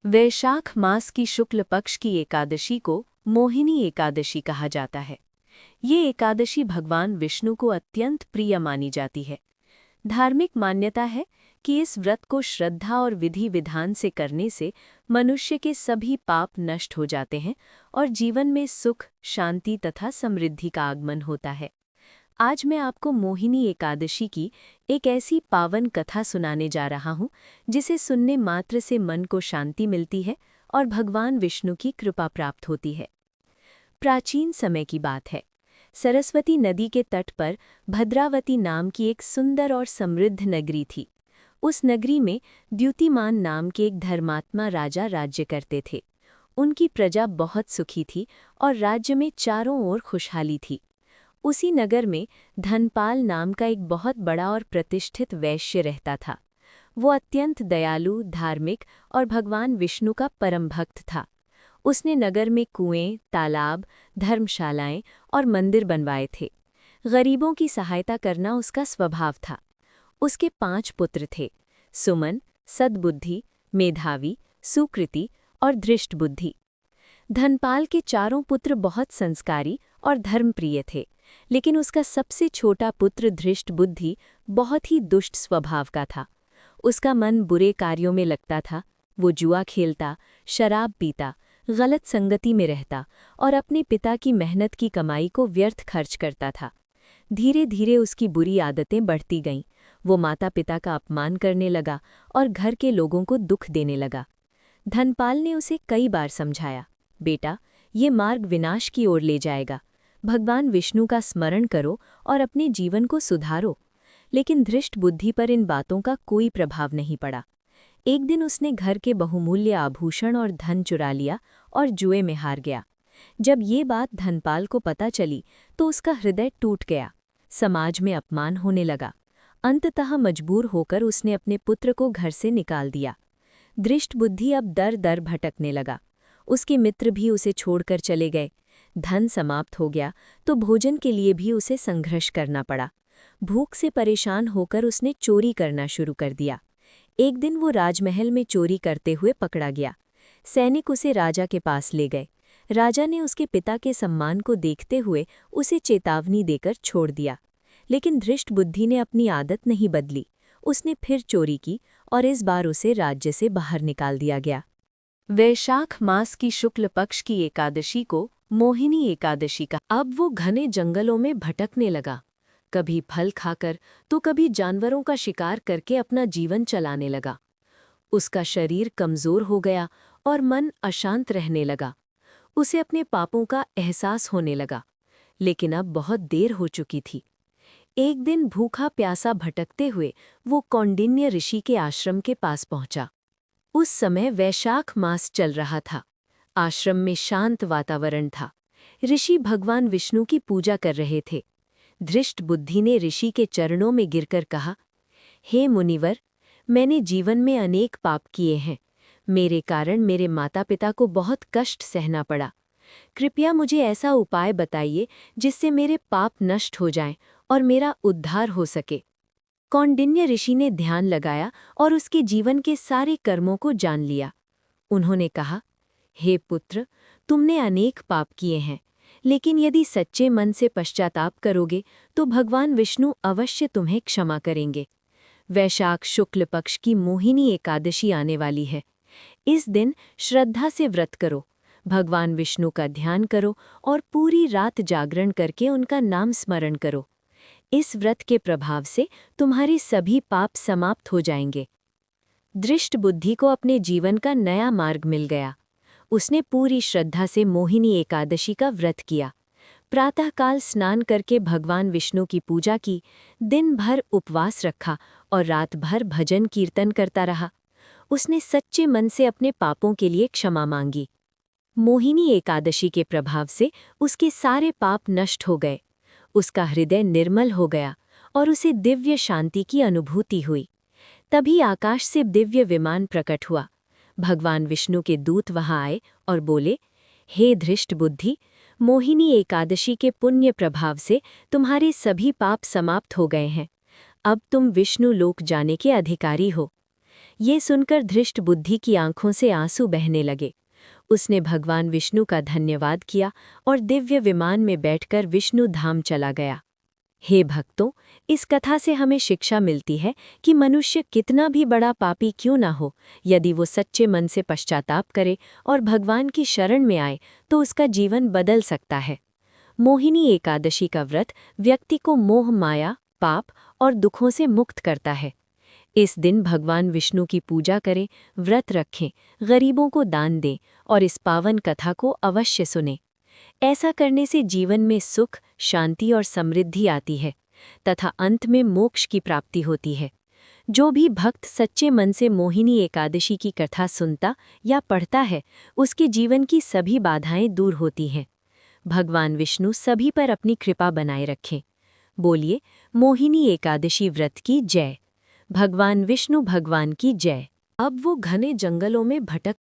वैशाख मास की शुक्ल पक्ष की एकादशी को मोहिनी एकादशी कहा जाता है। ये एकादशी भगवान विष्णु को अत्यंत प्रिय मानी जाती है। धार्मिक मान्यता है कि इस व्रत को श्रद्धा और विधि विधान से करने से मनुष्य के सभी पाप नष्ट हो जाते हैं और जीवन में सुख, शांति तथा समृद्धि का आगमन होता है। आज मैं आपको मोहिनी एकादशी की एक ऐसी पावन कथा सुनाने जा रहा हूँ जिसे सुनने मात्र से मन को शांति मिलती है और भगवान विष्णु की कृपा प्राप्त होती है। प्राचीन समय की बात है। सरस्वती नदी के तट पर भद्रावती नाम की एक सुंदर और समृद्ध नगरी थी। उस नगरी में द्युतिमान नाम के एक धर्मात्मा राजा राज्य करते थे। उनकी प्रजा बहुत सुखी थी और राज्य में चारों ओर खुशहाली थी। उसी नगर में धनपाल नाम का एक बहुत बड़ा और प्रतिष्ठित वैश्य रहता था। वो अत्यंत दयालु, धार्मिक और भगवान विष्णु का परम भक्त था। उसने नगर में कुएं, तालाब, धर्मशालाएं और मंदिर बनवाए थे। गरीबों की सहायता करना उसका स्वभाव था। उसके 5 पुत्र थे: सुमन, सद्बुद्धि, मेधावी, सुकृति और धृष्टबुद्धि। धनपाल के चारों पुत्र बहुत संस्कारी और धर्मप्रिय थे, लेकिन उसका सबसे छोटा पुत्र धृष्टबुद्धि बहुत ही दुष्ट स्वभाव का था। उसका मन बुरे कार्यों में लगता था। वो जुआ खेलता, शराब पीता, गलत संगति में रहता और अपने पिता की मेहनत की कमाई को व्यर्थ खर्च करता था। धीरे धीरे उसकी बुरी आदतें बढ़ती गईं। वो माता पिता का अपमान करने लगा और घर के लोगों को दुख देने लगा। धनपाल ने उसे कई बार समझाया, बेटा, ये मार्ग विनाश की ओर ले जाएगा। भगवान विष्णु का स्मरण करो और अपने जीवन को सुधारो। लेकिन धृष्ट बुद्धि पर इन बातों का कोई प्रभाव नहीं पड़ा। एक दिन उसने घर के बहुमूल्य आभूषण और धन चुरा लिया और जुए में हार गया। जब ये बात धनपाल को पता चली तो उसका हृदय टूट गया। समाज में अपमान होने लगा। अंततः मजबूर होकर उसने अपने पुत्र को घर से निकाल दिया। धृष्ट बुद्धि अब दर दर भटकने लगा। उसके मित्र भी उसे छोड़कर चले गए। धन समाप्त हो गया तो भोजन के लिए भी उसे संघर्ष करना पड़ा। भूख से परेशान होकर उसने चोरी करना शुरू कर दिया। एक दिन वो राजमहल में चोरी करते हुए पकड़ा गया। सैनिक उसे राजा के पास ले गए। राजा ने उसके पिता के सम्मान को देखते हुए उसे चेतावनी देकर छोड़ दिया। लेकिन धृष्ट बुद्धि ने अपनी आदत नहीं बदली। उसने फिर चोरी की और इस बार उसे राज्य से बाहर निकाल दिया गया। वैशाख मास की शुक्ल पक्ष की एकादशी को मोहिनी एकादशी का। अब वो घने जंगलों में भटकने लगा। कभी फल खाकर तो कभी जानवरों का शिकार करके अपना जीवन चलाने लगा। उसका शरीर कमजोर हो गया और मन अशांत रहने लगा। उसे अपने पापों का एहसास होने लगा, लेकिन अब बहुत देर हो चुकी थी। एक दिन भूखा प्यासा भटकते हुए वो कौंडिन्य ऋषि के आश्रम के पास पहुंचा। उस समय वैशाख मास चल रहा था। आश्रम में शांत वातावरण था। ऋषि भगवान विष्णु की पूजा कर रहे थे। धृष्ट बुद्धि ने ऋषि के चरणों में गिरकर कहा, हे मुनिवर, मैंने जीवन में अनेक पाप किए हैं। मेरे कारण मेरे माता पिता को बहुत कष्ट सहना पड़ा। कृपया मुझे ऐसा उपाय बताइए जिससे मेरे पाप नष्ट हो जाएं और मेरा उद्धार हो सके। कौंडिन्य ऋषि ने ध्यान लगाया और उसके जीवन के सारे कर्मों को जान लिया। उन्होंने कहा, हे पुत्र, तुमने अनेक पाप किए हैं, लेकिन यदि सच्चे मन से पश्चाताप करोगे तो भगवान विष्णु अवश्य तुम्हें क्षमा करेंगे। वैशाख शुक्ल पक्ष की मोहिनी एकादशी आने वाली है। इस दिन श्रद्धा से व्रत करो, भगवान विष्णु का ध्यान करो और पूरी रात जागरण करके उनका नाम स्मरण करो। इस व्रत के प्रभाव से तुम्हारे सभी पाप समाप्त हो जाएंगे। धृष्ट बुद्धि को अपने जीवन का नया मार्ग मिल गया। उसने पूरी श्रद्धा से मोहिनी एकादशी का व्रत किया। प्रातःकाल स्नान करके भगवान विष्णु की पूजा की, दिन भर उपवास रखा और रात भर भजन कीर्तन करता रहा। उसने सच्चे मन से अपने पापों के लिए क्षमा मांगी। मोहिनी एकादशी के प्रभाव से उसके सारे पाप नष्ट हो गए। उसका हृदय निर्मल हो गया और उसे दिव्य शांति की अनुभूति हुई। तभी आकाश से दिव्य विमान प्रकट हुआ। भगवान विष्णु के दूत वहां आए और बोले, हे धृष्ट बुद्धि, मोहिनी एकादशी के पुण्य प्रभाव से तुम्हारे सभी पाप समाप्त हो गए हैं। अब तुम विष्णु लोक जाने के अधिकारी हो। ये सुनकर धृष्ट बुद्धि की आंखों से आंसू बहने लगे। उसने भगवान विष्णु का धन्यवाद किया और दिव्य विमान में बैठकर विष्णु धाम चला गया। हे भक्तों, इस कथा से हमें शिक्षा मिलती है कि मनुष्य कितना भी बड़ा पापी क्यों ना हो, यदि वो सच्चे मन से पश्चाताप करे और भगवान की शरण में आए तो उसका जीवन बदल सकता है। मोहिनी एकादशी का व्रत व्यक्ति को मोह, माया, पाप और दुखों से मुक्त करता है। इस दिन भगवान विष्णु की पूजा करें, व्रत रखें, गरीबों को दान दें और इस पावन कथा को अवश्य सुनें। ऐसा करने से जीवन में सुख, शांति और समृद्धि आती है तथा अंत में मोक्ष की प्राप्ति होती है। जो भी भक्त सच्चे मन से मोहिनी एकादशी की कथा सुनता या पढ़ता है, उसके जीवन की सभी बाधाएं दूर होती हैं। भगवान विष्णु सभी पर अपनी कृपा बनाए रखें। बोलिए मोहिनी एकादशी व्रत की जय। भगवान विष्णु भगवान की जय। अब वो घने जंगलों में भटक